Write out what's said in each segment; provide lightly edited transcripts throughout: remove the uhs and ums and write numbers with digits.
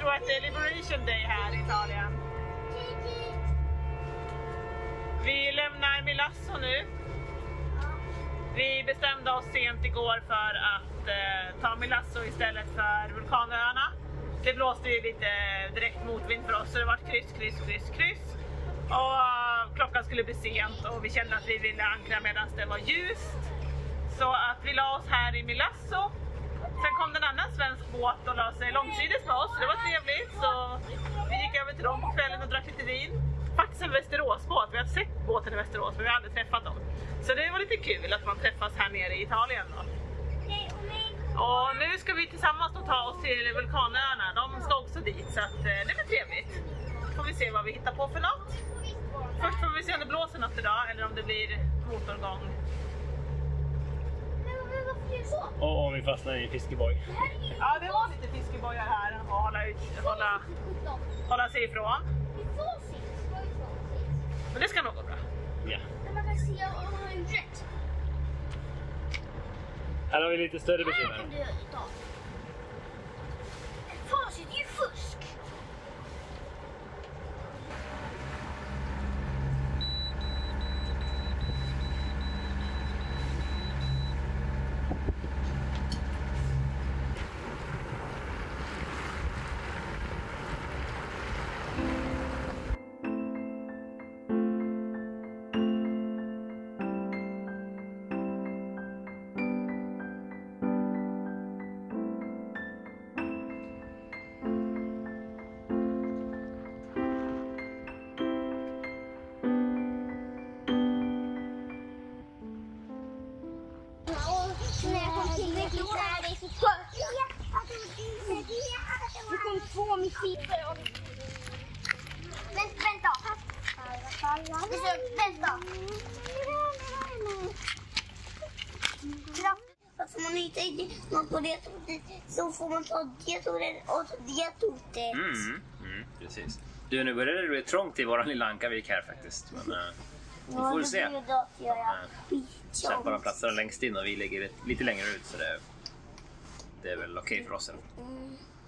tror att det är Liberation Day här i Italien. Vi lämnar Milazzo nu. Vi bestämde oss sent igår för att ta Milazzo istället för Vulkanöarna. Det blåste ju lite direkt motvind för oss så det var kryss. Och klockan skulle bli sent och vi kände att vi ville ankra medan det var ljust. Så att vi la oss här i Milazzo. Sen kom det en annan svensk båt och la sig långsides med oss. Det var trevligt så vi gick över till dem på kvällen och drack lite vin. Faktiskt en Västeråsbåt. Vi har sett båten i Västerås men vi har aldrig träffat dem. Så det var lite kul att man träffas här nere i Italien då. Och nu ska vi tillsammans då ta oss till Vulkanöarna. De ska också dit så att det blir trevligt. Får vi se vad vi hittar på för något. Först får vi se om det blåser något idag eller om det blir motorgång. Och om vi fastnar i fiskeboj. Ja, det var lite fiskebojar här och hålla sig ifrån. Men det ska nog gå bra. Ja. Man kan se om man har en rätt. Här har vi lite större bekymmer. Här kan du ta. Facit är ju fusk. Det kom 2 missiler. Vänta. Vänta. Alltså man hittar något på det så får man ta det och det tortet. Precis. Du, nu börjar det bli trångt i våran lilla Ankavik här faktiskt. Men vi får se. Släppa platserna längst in och vi lägger lite längre ut så det är väl okej för oss.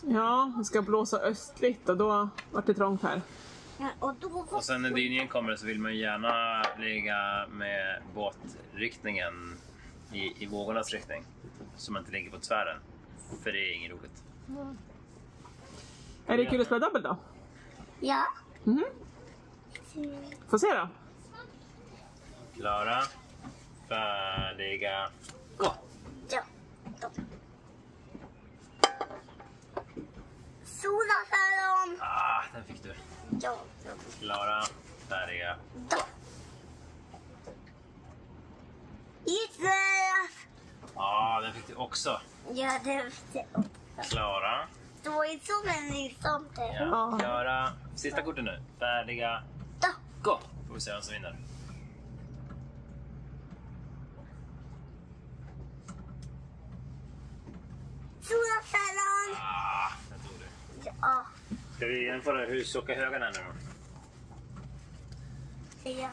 Ja, det ska blåsa östligt och då vart det trångt här. Ja, och sen när dyningen kommer så vill man gärna ligga med båtriktningen i vågornas riktning. Så man inte ligger på tvären. För det är inget roligt. Är det kul att spela dubbel då? Ja. Får se då. Klara, färdiga, gå! Ja. Solasallon. Den fick du. Ja. Klara, färdiga. Yes. Den fick du också. Ja, det fick jag. Klara. Det var ju som en liksom det. Ja. Klara. Sista korten nu. Färdiga. Gå! Får vi se vem som vinner. Solasallon. Den tog du. Ja. Ska vi jämföra hur tjocka högarna är nu då? Ja.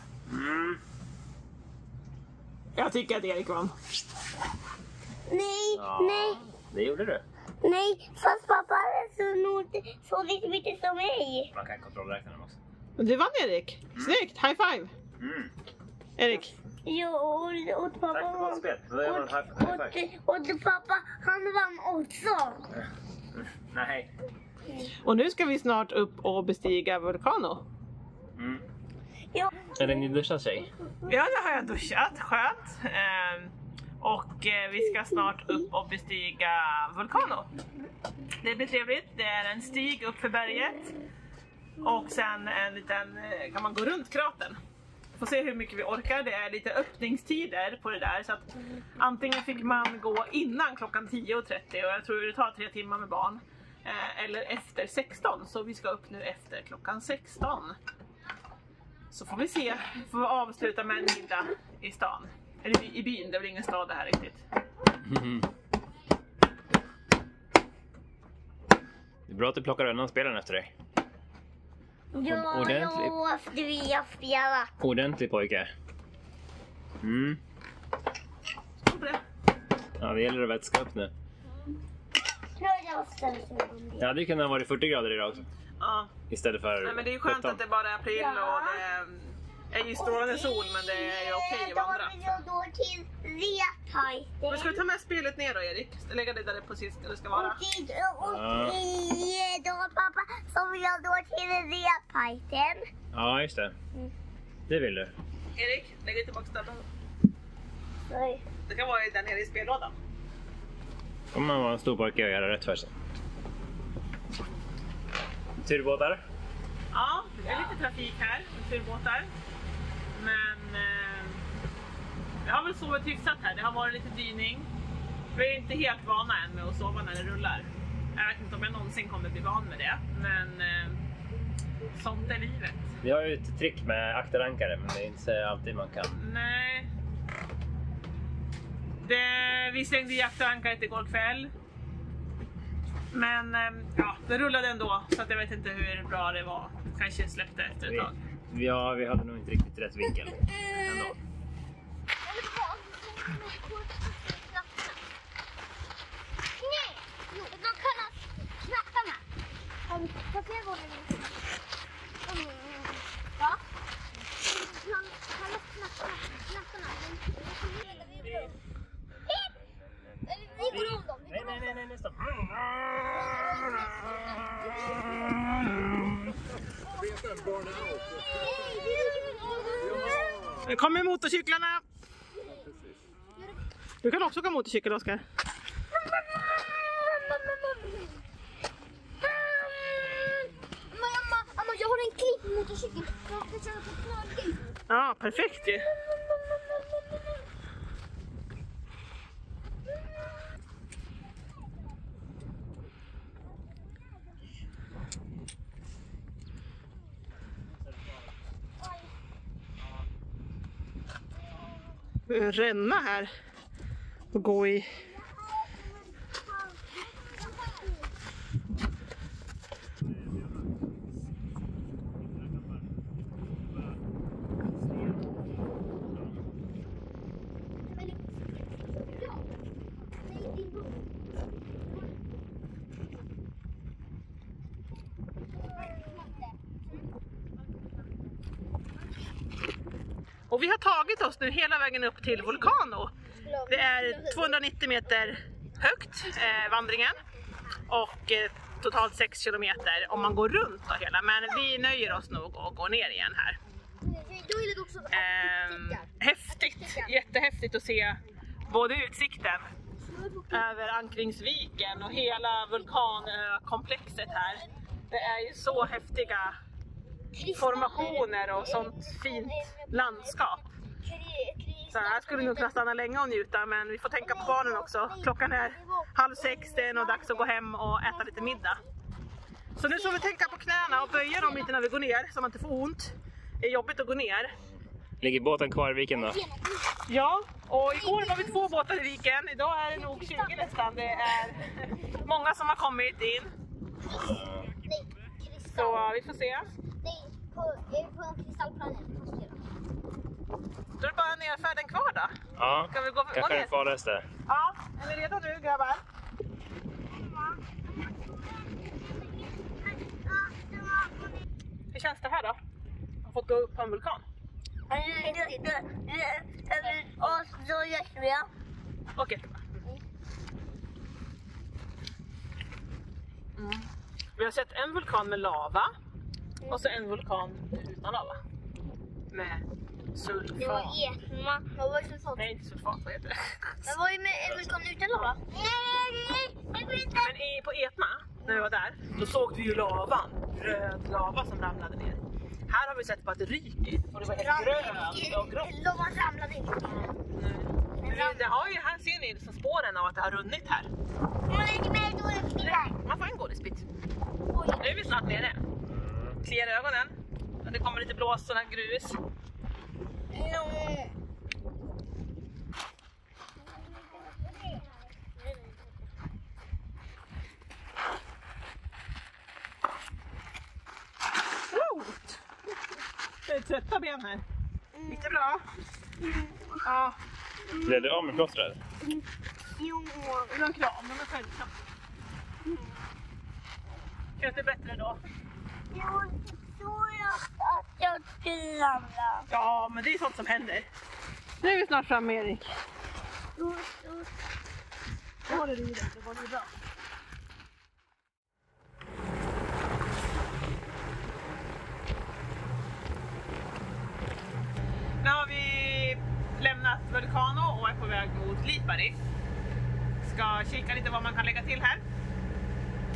Jag tycker att Erik vann. Nej. Det gjorde du. Nej, fast pappa är så lite mycket som mig. Man kan kontrollräkna dem också. Du vann Erik. Snyggt, high five. Erik. Jo, och pappa Tack för gott spel. Då gör man high five. och pappa, han vann också. Nej. Och nu ska vi snart upp och bestiga Vulcano. Ja. Är det ni duschat sig? Ja, det har jag duschat. Skönt. Och vi ska snart upp och bestiga Vulcano. Det blir trevligt. Det är en stig upp för berget. Och sen en liten, kan man gå runt kratern. Får se hur mycket vi orkar. Det är lite öppningstider på det där. Så att antingen fick man gå innan klockan 10:30. Och jag tror det tar 3 timmar med barn. Eller efter 16. Så vi ska upp nu efter klockan 16. Så får vi se. Får vi avsluta med en middag i stan. Eller i byn, det är väl ingen stad det här riktigt. Det är bra att du plockar undan spelen efter dig. Ja, efter vi har spelat. Ordentlig pojke. På det. Ja, det gäller att vätska upp nu. Tror Ja, det kunde ha varit 40 grader idag också. Ja. Istället för Nej, men det är ju skönt 17. att det bara är april och det är ju strålande sol, men det är ju okej att vandra. Då till Repajten. Men ska du ta med spelet ner då, Erik? Lägga det där på sist det ska vara. Och då pappa så vill jag då till Repajten. Ja, just det. Det vill du. Erik, lägg tillbaka stöden. Nej. Det kan vara där nere i spellådan. Om man var en stor pojke och göra rätt för sig. Turbåtar? Ja, det är lite trafik här, turbåtar. Men jag har väl sovit hyfsat här. Det har varit lite dyning. Vi är inte helt vana än med att sova när det rullar. Jag vet inte om jag någonsin kommer bli van med det. Men sånt är livet. Vi har ju ett trick med akterankare, men det är inte alltid man kan. Nej. Vi slängde i akterankaret igår kväll. Men ja, det rullade ändå, så att jag vet inte hur bra det var. Kanske släppte efter ett tag. Ja, vi hade nog inte riktigt rätt vinkel ändå. Nej, jo, de kallas knapparna. Har vi fått fler gånger? Ja. Kallas knapparna. Vi går om dem. Nej, stopp. Nu kommer motorcyklarna. Du kan också åka motorcykel, Oskar. Mamma, jag har en klippmotorcykel. Jag ska köra på knallgrej. Ja, perfekt ju. En ränna här och gå i. Och vi har tagit oss nu hela vägen upp till Vulcano. Det är 290 meter högt vandringen och totalt 6 kilometer om man går runt då hela. Men vi nöjer oss nog och går ner igen här. Häftigt, jättehäftigt att se både utsikten över Ankringsviken och hela vulkankomplexet här. Det är ju så häftiga formationer och sånt fint landskap. Så här skulle nog kunna stanna länge och njuta, men vi får tänka på barnen också. Klockan är 5:30, det är nog dags att gå hem och äta lite middag. Så nu får vi tänka på knäna och böja dem lite när vi går ner så man inte får ont. Det är jobbigt att gå ner. Ligger båten kvar i viken då? Ja, och igår var vi 2 båtar i viken. Idag är det nog 20 nästan. Det är många som har kommit in. Så vi får se. Nej, på en kristallplanet. Då är det bara nerfärden kvar då. Ja, Ska vi gå kanske ner? det farligaste. Ja, är ni redo nu grabbar? Hur känns det här då? Att få gå upp på en vulkan? Och så gör vi. Och jättebra. Vi har sett en vulkan med lava och så en vulkan utan lava. Med sulfat. Det var Etna. Vad var det som Nej, inte sulfat, vad heter det? Men vad är med en vulkan utan lava? Men på Etna, när vi var där, då såg vi ju lavan. Röd lava som ramlade ner. Här har vi sett på att det ryker och det var helt grönt och grått. Lavan ramlade inte. Det har ju, här ser ni liksom spåren av att det har runnit här. Man får en godisbit. Nu är vi snart nere. Kliar ögonen. Det kommer lite blås och grus. Det är trötta ben här. Gick det bra? Ja. Blev du av med plåstret? Jo. En kram, men självklart. Känns det bättre då? Jo, det tror jag att jag skulle ramla. Ja, men det är sånt som händer. Nu är vi snart framme, Erik. Jo. Nu håller du i den, det var det bra. Nu har vi lämnat Vulcano och är på väg mot Lipari. Ska kika lite vad man kan lägga till här.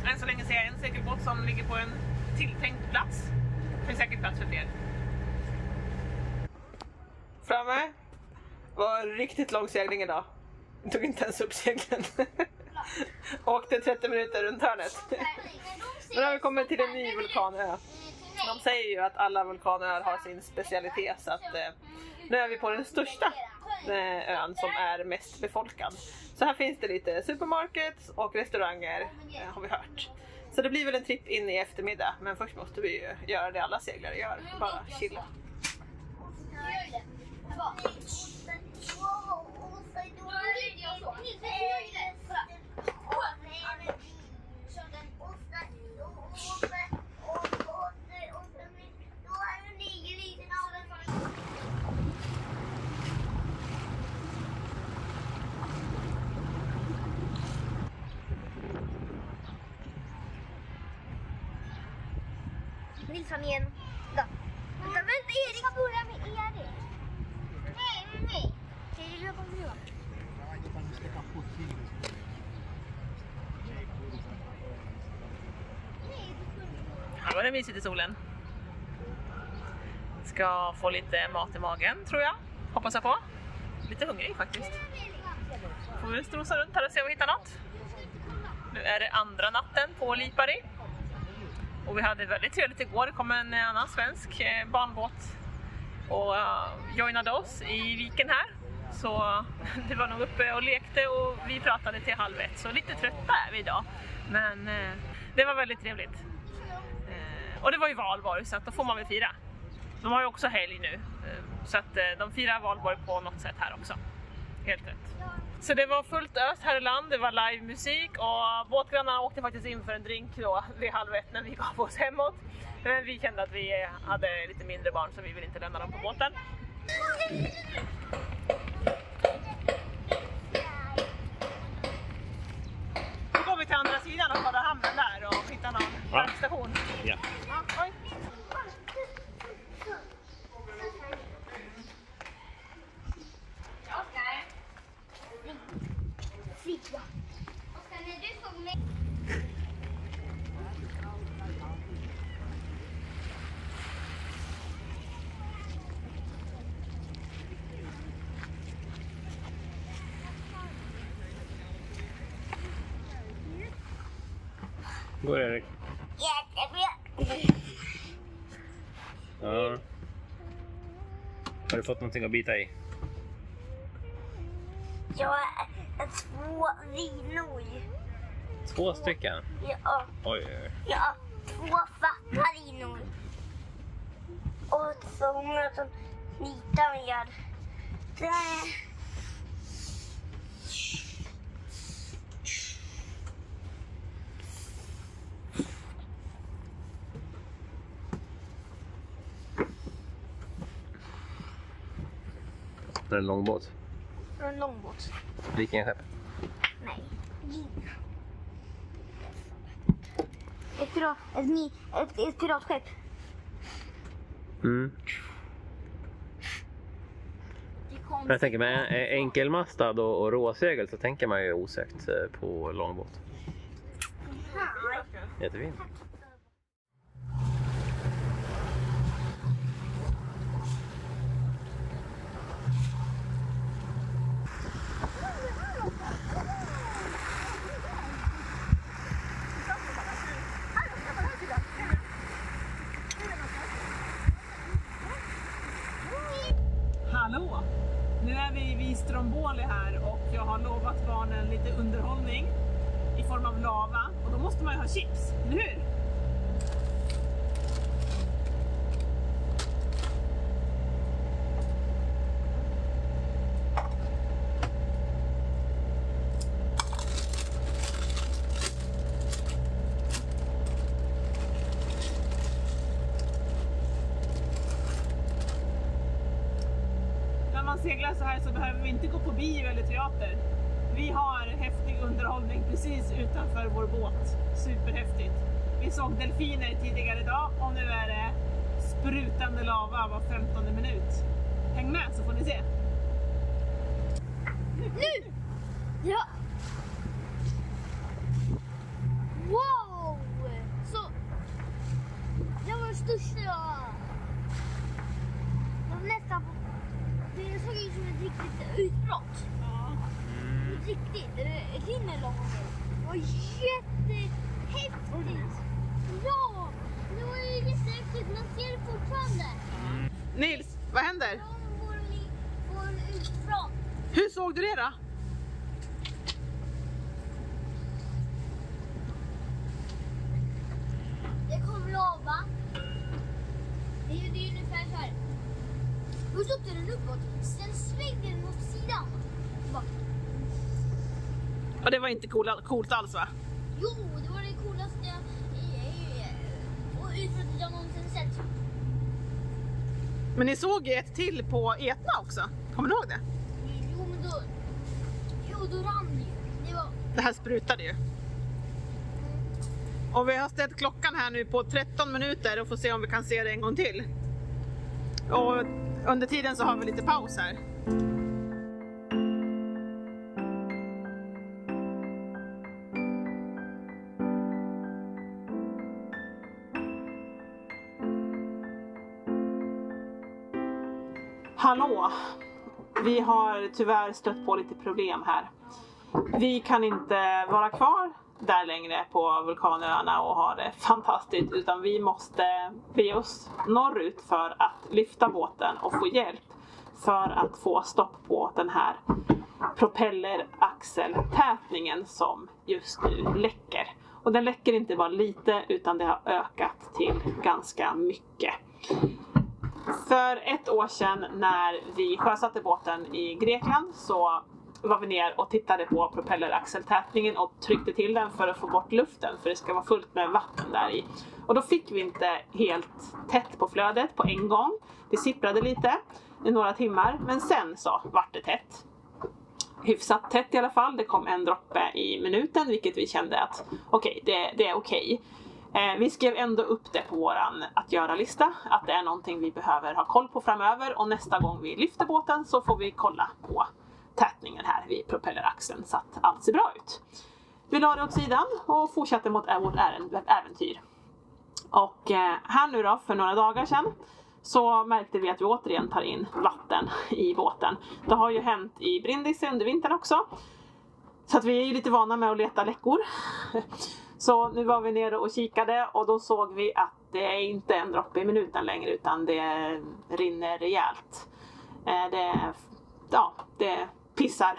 Än så länge ser jag en segelbåt som ligger på en tilltänkt plats. Det finns säkert plats för fler. Framme var riktigt lång segling idag. Jag tog inte ens upp segeln. Åkte 30 minuter runt hörnet. Nu har vi kommit till en ny vulkanö. De säger ju att alla vulkanöar har sin specialitet, så att nu är vi på den största ön som är mest befolkad. Så här finns det lite supermarkets och restauranger, har vi hört. Så det blir väl en tripp in i eftermiddag, men först måste vi ju göra det alla seglare gör, bara chilla. Nilsson igen. Då. Vänta, Erik ska börja med Erik. Nej. Ska du löpa på gruvan? Här var det mysigt i solen. Ska få lite mat i magen, tror jag. Hoppas jag på. Lite hungrig faktiskt. Får vi strosa runt här och se om vi hittar något. Nu är det andra natten på Lipari. Och vi hade väldigt trevligt igår. Det kom en annan svensk barnbåt och joinade oss i viken här. Så det var nog uppe och lekte och vi pratade till 12:30. Så lite trötta är vi idag. Men det var väldigt trevligt. Och det var ju valborg, så att då får man väl fira. De har ju också helg nu. Så att de firar valborg på något sätt här också. Helt rätt. Så det var fullt ös här i land, det var livemusik och båtgrannarna åkte faktiskt in för en drink då vid 12:30 när vi gav oss hemåt. Men vi kände att vi hade lite mindre barn så vi ville inte lämna dem på båten. Nu går vi till andra sidan och kollar hamnen där och hittar någon parkstation. Ja. Oj. Oskar, när du såg mig... Går det, Erik? Jättebra. Ja. Har du fått någonting att bita i? Jag är 2 vinor. 2 stycken? Ja. Oj, oj, oj. Ja, 2 fattarinor. Och så många som litar med. Det är en långbåt. En långbåt. Vikingaskepp. Nej. Ett piratskepp. Mm. Jag tänker med enkelmastad och råsegel så tänker man ju osökt på långbåt. Jättefint. Hallå! Nu är vi vid Stromboli här och jag har lovat barnen lite underhållning i form av lava och då måste man ju ha chips, eller hur? seglar så här så behöver vi inte gå på bio eller teater. Vi har häftig underhållning precis utanför vår båt. Superhäftigt. Vi såg delfiner tidigare idag och nu är det sprutande lava var 15:e minut. Häng med så får ni se. Nu! Ja! Wow! Så... Det var det största jag... Det var nästan... Det såg ut som ett riktigt utbrott. Ja. Riktigt. Det rinner långt ner. Det var jättehäftigt. Ja! Det var ju jättehäftigt. Man ser det fortfarande. Nils, vad händer? De får utbrott. Hur såg du det då? Det kom lava. Det är ungefär så här. Först åkte den uppåt, sen svängde den åt sidan. Ja, det var inte coolt alls va? Jo, det var det coolaste och utbrottet jag någonsin sett. Men ni såg ju ett till på Etna också. Kommer du ihåg det? Jo, men då rann det ju. Det här sprutade ju. Och vi har ställt klockan här nu på 13 minuter och får se om vi kan se det en gång till. Och under tiden så har vi lite paus här. Hallå! Vi har tyvärr stött på lite problem här. Vi kan inte vara kvar där längre på Vulkanöarna och ha det fantastiskt, utan vi måste bege oss norrut för att lyfta båten och få hjälp för att få stopp på den här propelleraxeltätningen som just nu läcker. Och den läcker inte bara lite utan det har ökat till ganska mycket. För ett år sedan när vi sjösatte båten i Grekland så var vi ner och tittade på propelleraxeltätningen och tryckte till den för att få bort luften, för det ska vara fullt med vatten där i. Och då fick vi inte helt tätt på flödet på en gång. Det sipprade lite i några timmar, men sen så vart det tätt. Hyfsat tätt i alla fall. Det kom en droppe i minuten, vilket vi kände att okej, det är okej. Vi skrev ändå upp det på våran att göra-lista, att det är någonting vi behöver ha koll på framöver, och nästa gång vi lyfter båten så får vi kolla på tätningen här vid propelleraxeln så att allt ser bra ut. Vi la det åt sidan och fortsatte mot vårt äventyr. Och här nu då, för några dagar sedan, så märkte vi att vi återigen tar in vatten i båten. Det har ju hänt i Brindisi under vintern också. Så att vi är ju lite vana med att leta läckor. Så nu var vi nere och kikade och då såg vi att det är inte en droppe i minuten längre, utan det rinner rejält. Det pissar.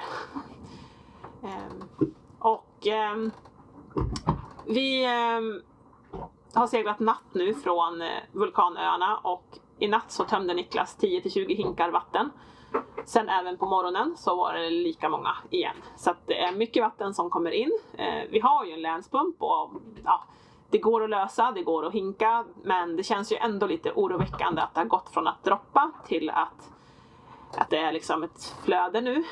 Vi har seglat natt nu från Vulkanöarna, och i natt så tömde Niklas 10-20 hinkar vatten. Sen även på morgonen så var det lika många igen. Så att det är mycket vatten som kommer in. Vi har ju en länspump och det går att lösa, det går att hinka. Men det känns ju ändå lite oroväckande att det har gått från att droppa till att det är liksom ett flöde nu.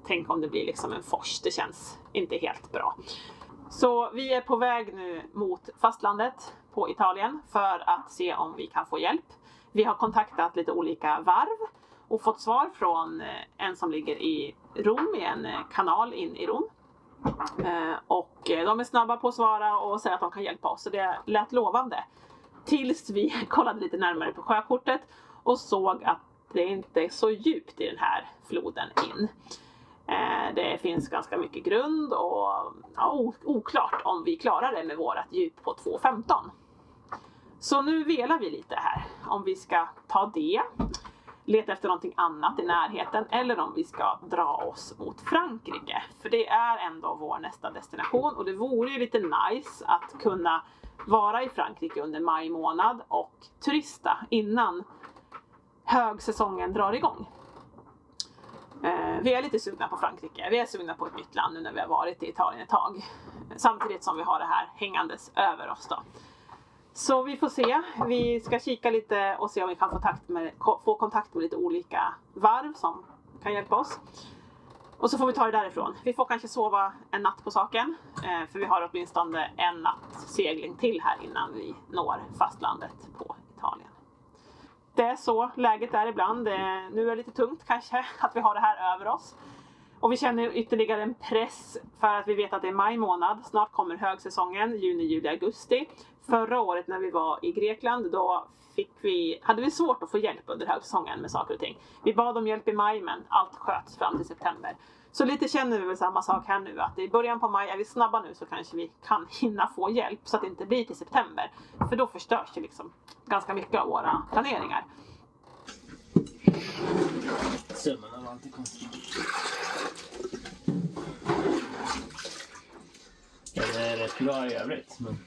Tänk om det blir liksom en fors, det känns inte helt bra. Så vi är på väg nu mot fastlandet på Italien för att se om vi kan få hjälp. Vi har kontaktat lite olika varv och fått svar från en som ligger i Rom, i en kanal in i Rom. Och de är snabba på att svara och säga att de kan hjälpa oss, så det lät lovande. Tills vi kollade lite närmare på sjökortet och såg att det inte är så djupt i den här floden in. Det finns ganska mycket grund och oklart om vi klarar det med vårat djup på 2,15. Så nu velar vi lite här om vi ska ta det, leta efter någonting annat i närheten, eller om vi ska dra oss mot Frankrike. För det är ändå vår nästa destination, och det vore ju lite nice att kunna vara i Frankrike under maj månad och turista innan högsäsongen drar igång. Vi är lite sugna på Frankrike. Vi är sugna på ett nytt land nu när vi har varit i Italien ett tag. Samtidigt som vi har det här hängandes över oss då. Så vi får se. Vi ska kika lite och se om vi kan få kontakt med lite olika varv som kan hjälpa oss. Och så får vi ta det därifrån. Vi får kanske sova en natt på saken. För vi har åtminstone en natt segling till här innan vi når fastlandet på Italien. Det är så läget är ibland. Nu är det lite tungt kanske att vi har det här över oss. Och vi känner ytterligare en press för att vi vet att det är maj månad. Snart kommer högsäsongen, juni, juli, augusti. Förra året när vi var i Grekland då hade vi svårt att få hjälp under högsäsongen med saker och ting. Vi bad om hjälp i maj men allt sköts fram till september. Så lite känner vi väl samma sak här nu, att i början på maj är vi snabba nu så kanske vi kan hinna få hjälp så att det inte blir till september. För då förstörs ju liksom ganska mycket av våra planeringar. Sömmen är alltid konstigt. Den är rätt bra i övrigt. Men...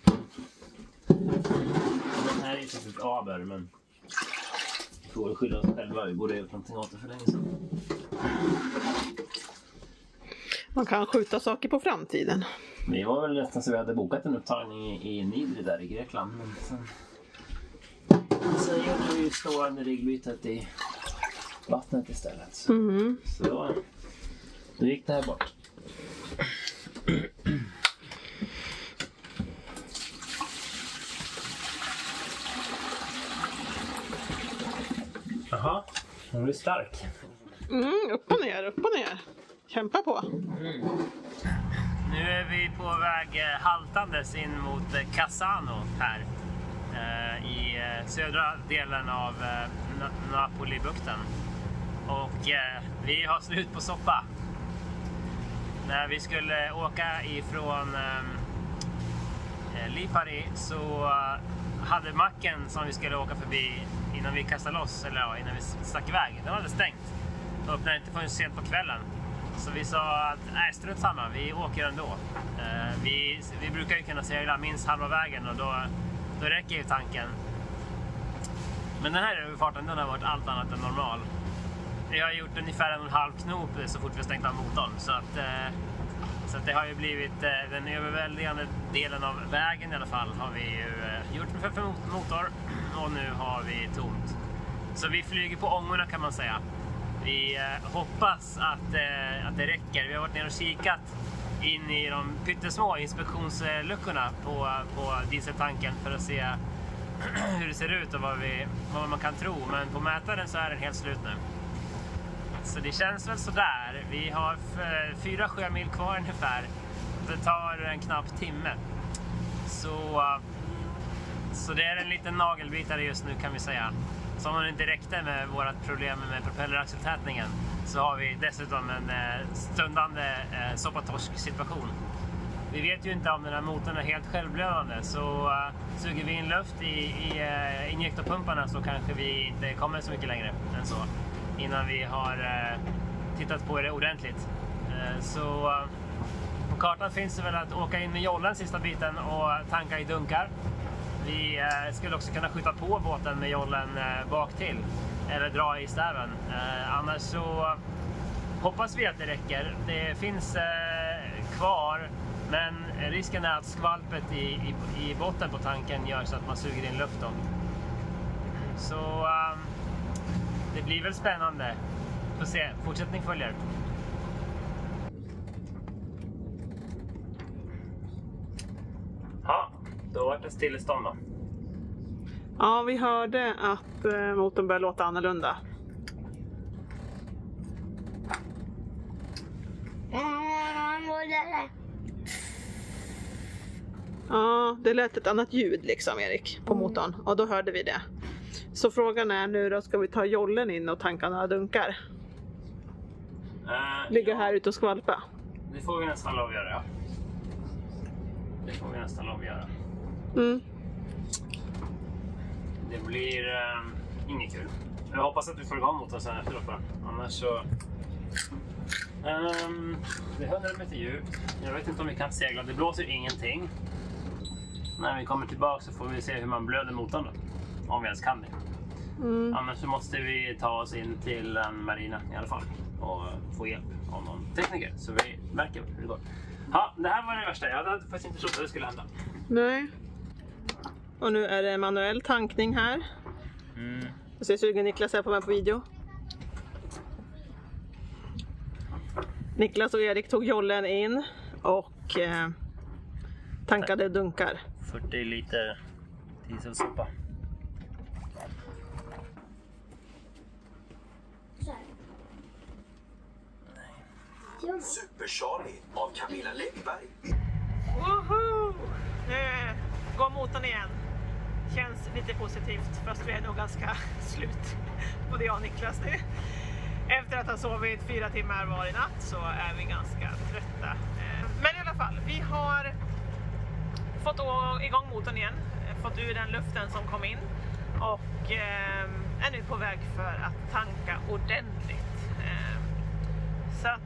Den här är inte ett aber, men vi får skylla oss själva. Vi borde ha gjort någonting åt det för länge sedan. Man kan skjuta saker på framtiden. Vi var väl nästan så vi hade bokat en upptagning i Nidri där i Grekland. Men sen gjorde vi ju stående riggbytet i vattnet istället. Så då gick det här bort. Jaha, hon är stark. Upp och ner, upp och ner. Kämpa på. Nu är vi på väg haltandes in mot Cassano här. I södra delen av Napoli-bukten. Och vi har slut på soppa. När vi skulle åka ifrån Lipari så hade macken som vi skulle åka förbi innan vi kastade loss, eller ja, innan vi stack iväg, den hade stängt. Öppnade inte förrän sent på kvällen. Så vi sa att nej, strunt samma, vi åker ändå. Vi brukar ju kunna segla minst halva vägen och då räcker ju tanken. Men den här överfarten, den har varit allt annat än normal. Vi har gjort ungefär 1,5 knop så fort vi stängt av motorn. Så att det har ju blivit den överväldigande delen av vägen i alla fall har vi ju gjort för motor. Och nu har vi tomt. Så vi flyger på ångorna kan man säga. Vi hoppas att det räcker. Vi har varit ner och kikat in i de pyttesmå inspektionsluckorna på dieseltanken för att se hur det ser ut och vad man kan tro. Men på mätaren så är den helt slut nu. Så det känns väl sådär. Vi har 4 sjömil kvar ungefär. Det tar en knapp timme. Så det är en liten nagelbitare just nu kan vi säga. Som om det inte räckte med vårt problem med propelleraxeltätningen så har vi dessutom en stundande soppatorsk-situation. Vi vet ju inte om den här motorn är helt självblödande, så suger vi in luft i injektorpumparna så kanske vi inte kommer så mycket längre än så innan vi har tittat på det ordentligt. Så på kartan finns det väl att åka in med jollen sista biten och tanka i dunkar. Vi skulle också kunna skjuta på båten med jollen bak till eller dra i stäven. Annars så hoppas vi att det räcker. Det finns kvar, men risken är att skvalpet i botten på tanken gör så att man suger in luft. Så det blir väl spännande. Får se, fortsättning följer. Ja, då var det stillestånd då. Ja, vi hörde att motorn började låta annorlunda. Ja, det lät ett annat ljud liksom, Erik, på motorn. Och då hörde vi det. Så frågan är nu då, ska vi ta jollen in och tanka några dunkar? Ligga här ute och skvalpa? Det får vi nästan lov att göra, ja. Det får vi nästan lov att göra. Det blir inget kul. Jag hoppas att vi får igång motorn sen efteråt. Annars så... det är 100 meter djupt. Jag vet inte om vi kan segla. Det blåser ingenting. När vi kommer tillbaka så får vi se hur man blöder motorn då. Om vi ens kan det. Annars så måste vi ta oss in till en marina i alla fall. Och få hjälp av någon tekniker. Så vi märker hur det går. Ja, det här var det värsta. Jag hade faktiskt inte trott att det skulle hända. Nej. Och nu är det manuell tankning här. Jag ser sugen Niklas här på mig på video. Niklas och Erik tog jollen in och tankade dunkar. 40 liter dieselsoppa. Super Charlie av Camilla Läckberg. Woho! Nu går motorn igen. Känns lite positivt, fast vi är nog ganska slut, både jag och Niklas nu. Efter att ha sovit 4 timmar var i natt så är vi ganska trötta. Men i alla fall, vi har fått igång motorn igen, fått ur den luften som kom in och är nu på väg för att tanka ordentligt. Så att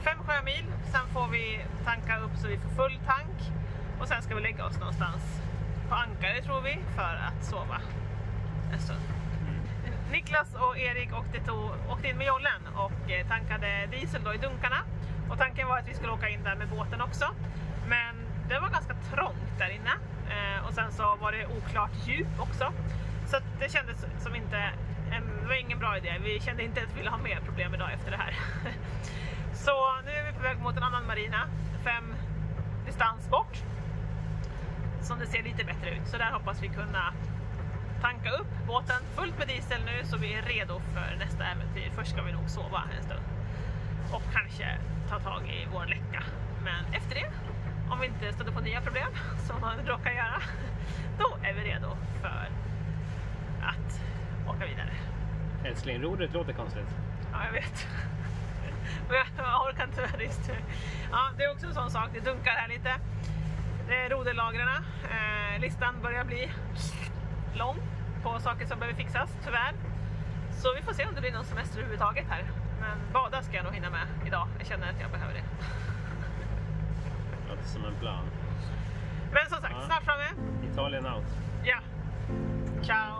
5 sjömil, sen får vi tanka upp så vi får full tank och sen ska vi lägga oss någonstans på Ankare tror vi för att sova en stund. Niklas och Erik åkte in med jollen och tankade diesel då i dunkarna och tanken var att vi skulle åka in där med båten också, men det var ganska trångt där inne och sen så var det oklart djup också, så att det kändes som inte, det var ingen bra idé. Vi kände inte att vi ville ha mer problem idag efter det här. Så nu är vi på väg mot en annan marina, 5 distans bort, som det ser lite bättre ut. Så där hoppas vi kunna tanka upp båten fullt med diesel nu så vi är redo för nästa äventyr. Först ska vi nog sova en stund och kanske ta tag i vår läcka. Men efter det, om vi inte stöter på nya problem som man råkar göra, då är vi redo för att åka vidare. Älskling, rodret låter konstigt. Ja, jag vet. Jag orkar inte just nu. Ja, det är också en sån sak. Det dunkar här lite. Det är roderlagren. Listan börjar bli lång på saker som behöver fixas, tyvärr. Så vi får se om det blir någon semester överhuvudtaget här. Men bada ska jag nog hinna med idag. Jag känner att jag behöver det. Det låter som en plan. Men som sagt, snart framme. Italien out. Ja. Ciao.